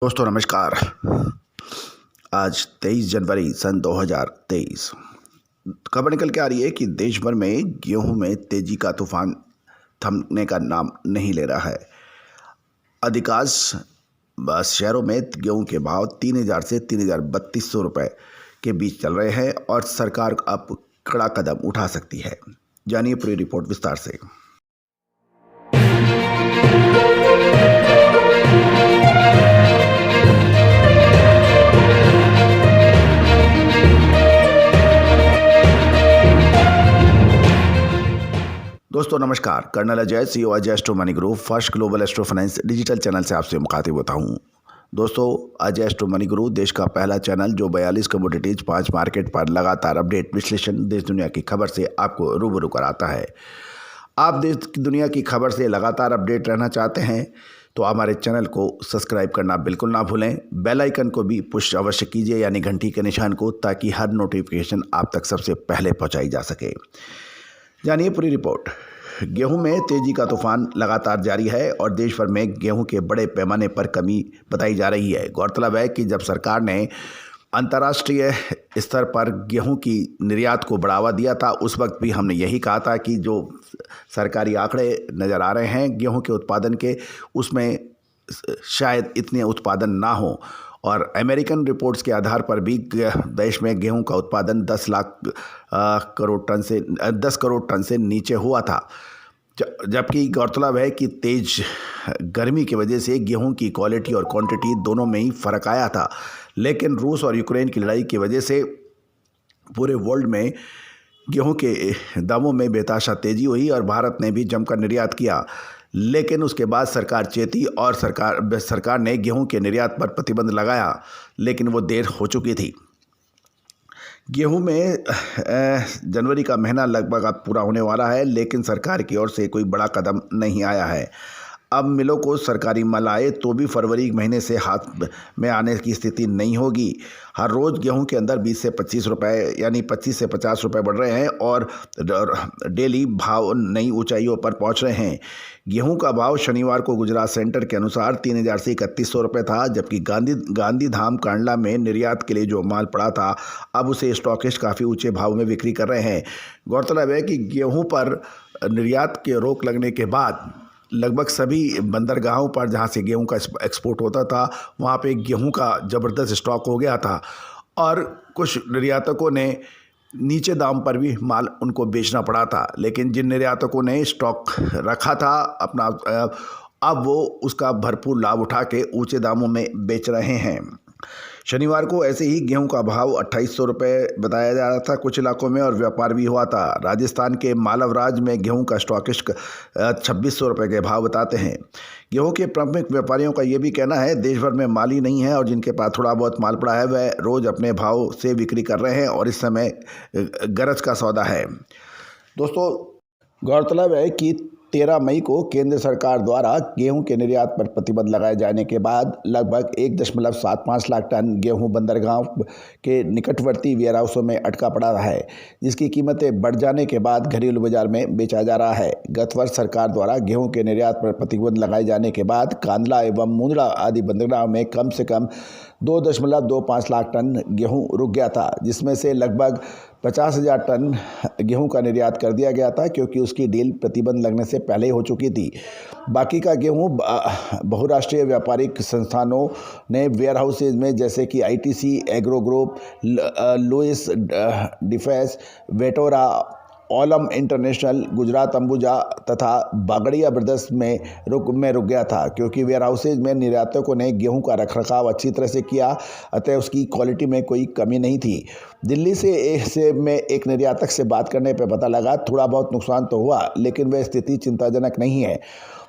दोस्तों नमस्कार। आज 23 जनवरी सन 2023 खबर निकल के आ रही है कि देश भर में गेहूं में तेजी का तूफान थमने का नाम नहीं ले रहा है। अधिकांश शहरों में गेहूं के भाव 3,000 से 3,3200 रुपये के बीच चल रहे हैं और सरकार अब कड़ा कदम उठा सकती है। जानिए पूरी रिपोर्ट विस्तार से। दोस्तों नमस्कार। Colonel Ajay, CEO Ajay astro money group, first global astro finance digital channel से आपसे मुखातिब होता हूं। दोस्तों, अजय एस्ट्रो मनी ग्रुप देश का पहला चैनल जो 42 कमोडिटीज 5 मार्केट पर लगातार अपडेट विश्लेषण देश दुनिया की खबर से आपको रूबरू कराता है। आप देश दुनिया की खबर से लगातार अपडेट रहना चाहते हैं तो हमारे चैनल को सब्सक्राइब करना बिल्कुल ना भूलें। बेल आइकन को भी पुश अवश्य कीजिए, यानी घंटी के निशान को, ताकि हर नोटिफिकेशन आप तक सबसे पहले पहुंचाई जा सके। जानिए पूरी रिपोर्ट। गेहूं में तेजी का तूफान लगातार जारी है और देश भर में गेहूं के बड़े पैमाने पर कमी बताई जा रही है। गौरतलब है कि जब सरकार ने अंतर्राष्ट्रीय स्तर पर गेहूं की निर्यात को बढ़ावा दिया था, उस वक्त भी हमने यही कहा था कि जो सरकारी आंकड़े नज़र आ रहे हैं गेहूं के उत्पादन के, उसमें शायद इतने उत्पादन ना हो। और अमेरिकन रिपोर्ट्स के आधार पर भी देश में गेहूं का उत्पादन 10 करोड़ टन से नीचे हुआ था। जबकि गौरतलब है कि तेज गर्मी की वजह से गेहूं की क्वालिटी और क्वांटिटी दोनों में ही फ़र्क आया था। लेकिन रूस और यूक्रेन की लड़ाई की वजह से पूरे वर्ल्ड में गेहूं के दामों में बेतहाशा तेज़ी हुई और भारत ने भी जमकर निर्यात किया। लेकिन उसके बाद सरकार चेती और सरकार ने गेहूं के निर्यात पर प्रतिबंध लगाया, लेकिन वो देर हो चुकी थी। गेहूं में जनवरी का महीना लगभग अब पूरा होने वाला है, लेकिन सरकार की ओर से कोई बड़ा कदम नहीं आया है। अब मिलों को सरकारी माल आए तो भी फरवरी महीने से हाथ में आने की स्थिति नहीं होगी। हर रोज़ गेहूं के अंदर 20 से 25 रुपये, यानी 25 से 50 रुपये बढ़ रहे हैं और डेली भाव नई ऊंचाइयों पर पहुंच रहे हैं। गेहूं का भाव शनिवार को गुजरात सेंटर के अनुसार 3,000 से 3,100 रुपये था, जबकि गांधीधाम कांडला में निर्यात के लिए जो माल पड़ा था, अब उसे स्टॉकिस्ट काफ़ी ऊंचे भाव में बिक्री कर रहे हैं। गौरतलब है कि गेहूं पर निर्यात के रोक लगने के बाद लगभग सभी बंदरगाहों पर जहां से गेहूं का एक्सपोर्ट होता था, वहां पे गेहूं का ज़बरदस्त स्टॉक हो गया था और कुछ निर्यातकों ने नीचे दाम पर भी माल उनको बेचना पड़ा था। लेकिन जिन निर्यातकों ने स्टॉक रखा था अपना, अब वो उसका भरपूर लाभ उठा के ऊंचे दामों में बेच रहे हैं। शनिवार को ऐसे ही गेहूं का भाव 2,800 रुपये बताया जा रहा था कुछ इलाकों में, और व्यापार भी हुआ था। राजस्थान के मालवराज में गेहूं का स्टॉकिस्ट 2,600 रुपये के भाव बताते हैं। गेहूं के प्रमुख व्यापारियों का ये भी कहना है देश भर में माल ही नहीं है और जिनके पास थोड़ा बहुत माल पड़ा है वह रोज़ अपने भाव से बिक्री कर रहे हैं और इस समय गरज का सौदा है। दोस्तों, गौरतलब है कि 13 मई को केंद्र सरकार द्वारा गेहूं के निर्यात पर प्रतिबंध लगाए जाने के बाद लगभग 1.75 लाख टन गेहूं बंदरगाह के निकटवर्ती वेयरहाउसों में अटका पड़ा है, जिसकी कीमतें बढ़ जाने के बाद घरेलू बाजार में बेचा जा रहा है। गत वर्ष सरकार द्वारा गेहूं के निर्यात पर प्रतिबंध लगाए जाने के बाद कांदला एवं मुंद्रा आदि बंदरगाह में कम से कम 2.25 लाख टन गेहूं रुक गया था, जिसमें से लगभग 50,000 टन गेहूं का निर्यात कर दिया गया था, क्योंकि उसकी डील प्रतिबंध लगने से पहले ही हो चुकी थी। बाकी का गेहूं बहुराष्ट्रीय व्यापारिक संस्थानों ने वेयरहाउसेज में, जैसे कि ITC agro group, Louis Dreyfus, वेटोरा, ओलम इंटरनेशनल, गुजरात अंबुजा तथा बागड़िया ब्रदर्स में रुक गया था, क्योंकि वेयरहाउसेज में निर्यातकों ने गेहूं का रखरखाव अच्छी तरह से किया, अतः उसकी क्वालिटी में कोई कमी नहीं थी। दिल्ली से में एक निर्यातक से बात करने पर पता लगा थोड़ा बहुत नुकसान तो हुआ, लेकिन वह स्थिति चिंताजनक नहीं है।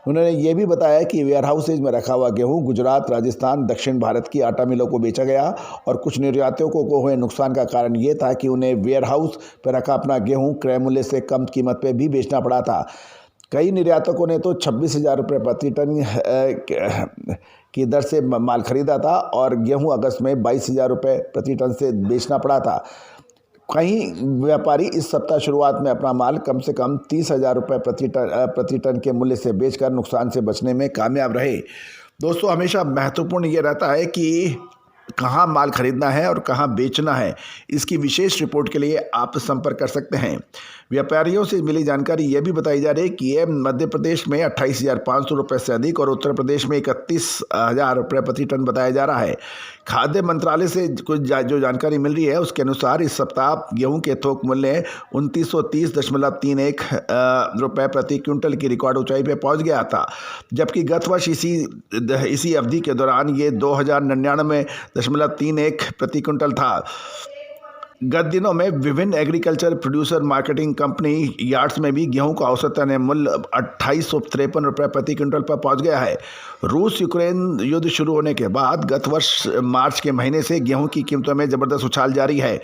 उन्होंने ये भी बताया कि वेयरहाउसेज में रखा हुआ गेहूं गुजरात, राजस्थान, दक्षिण भारत की आटा मिलों को बेचा गया और कुछ निर्यातकों को हुए नुकसान का कारण ये था कि उन्हें वेयरहाउस पर रखा अपना गेहूं क्रय मूल्य से कम कीमत पर भी बेचना पड़ा था। कई निर्यातकों ने तो 26,000 रुपये प्रति टन की दर से माल खरीदा था और गेहूं अगस्त में 22,000 रुपये प्रति टन से बेचना पड़ा था। कई व्यापारी इस सप्ताह शुरुआत में अपना माल कम से कम 30,000 रुपये प्रति टन के मूल्य से बेचकर नुकसान से बचने में कामयाब रहे। दोस्तों हमेशा महत्वपूर्ण ये रहता है कि कहाँ माल खरीदना है और कहाँ बेचना है। इसकी विशेष रिपोर्ट के लिए आप संपर्क कर सकते हैं। व्यापारियों से मिली जानकारी ये भी बताई जा रही है कि ये मध्य प्रदेश में 28,500 रुपये से अधिक और उत्तर प्रदेश में 31,000 रुपये प्रति टन बताया जा रहा है। खाद्य मंत्रालय से कुछ जो जानकारी मिल रही है उसके अनुसार इस सप्ताह गेहूं के थोक मूल्य 2930.31 रुपये प्रति क्विंटल की रिकॉर्ड ऊंचाई पर पहुंच गया था, जबकि गत वर्ष इसी अवधि के दौरान ये 2099.31 प्रति क्विंटल था। गत दिनों में विभिन्न agriculture producer marketing company yards में भी गेहूं का औसतन मूल्य 2853 रुपये प्रति क्विंटल पर पहुंच गया है। रूस यूक्रेन युद्ध शुरू होने के बाद गत वर्ष मार्च के महीने से गेहूं की कीमतों में जबरदस्त उछाल जारी है।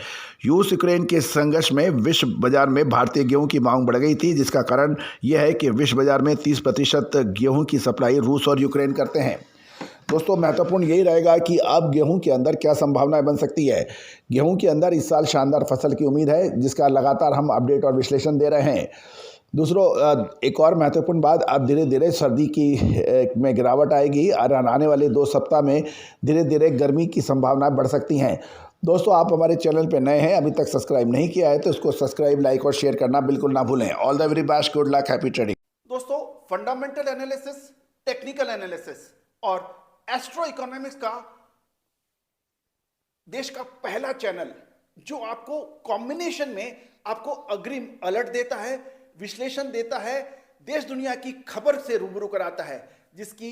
रूस यूक्रेन के संघर्ष में विश्व बाजार में भारतीय गेहूं की मांग बढ़ गई थी, जिसका कारण यह है कि विश्व बाजार में 30% गेहूं की सप्लाई रूस और यूक्रेन करते हैं। दोस्तों महत्वपूर्ण यही रहेगा कि अब गेहूं के अंदर क्या संभावनाएं बन सकती है। गेहूं के अंदर इस साल शानदार फसल की उम्मीद है, जिसका लगातार हम अपडेट और विश्लेषण दे रहे हैं। दूसरों एक और महत्वपूर्ण बात, अब धीरे धीरे सर्दी की में गिरावट आएगी और आने वाले 2 सप्ताह में धीरे धीरे गर्मी की संभावनाएं बढ़ सकती हैं। दोस्तों आप हमारे चैनल पर नए हैं, अभी तक सब्सक्राइब नहीं किया है तो इसको सब्सक्राइब, लाइक और शेयर करना बिल्कुल ना भूलें। All the very best, good luck, happy trading. दोस्तों फंडामेंटल एनालिसिस, टेक्निकल एनालिसिस और एस्ट्रो इकोनॉमिक्स का देश का पहला चैनल जो आपको कॉम्बिनेशन में आपको अग्रिम अलर्ट देता है, विश्लेषण देता है, देश दुनिया की खबर से रूबरू कराता है, जिसकी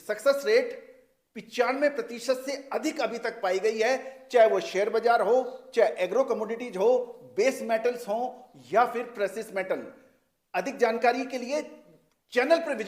सक्सेस रेट 95% से अधिक अभी तक पाई गई है। चाहे वो शेयर बाजार हो, चाहे एग्रो कमोडिटीज हो, बेस मेटल्स हो या फिर प्रेसियस मेटल। अधिक जानकारी के लिए चैनल पर विजिट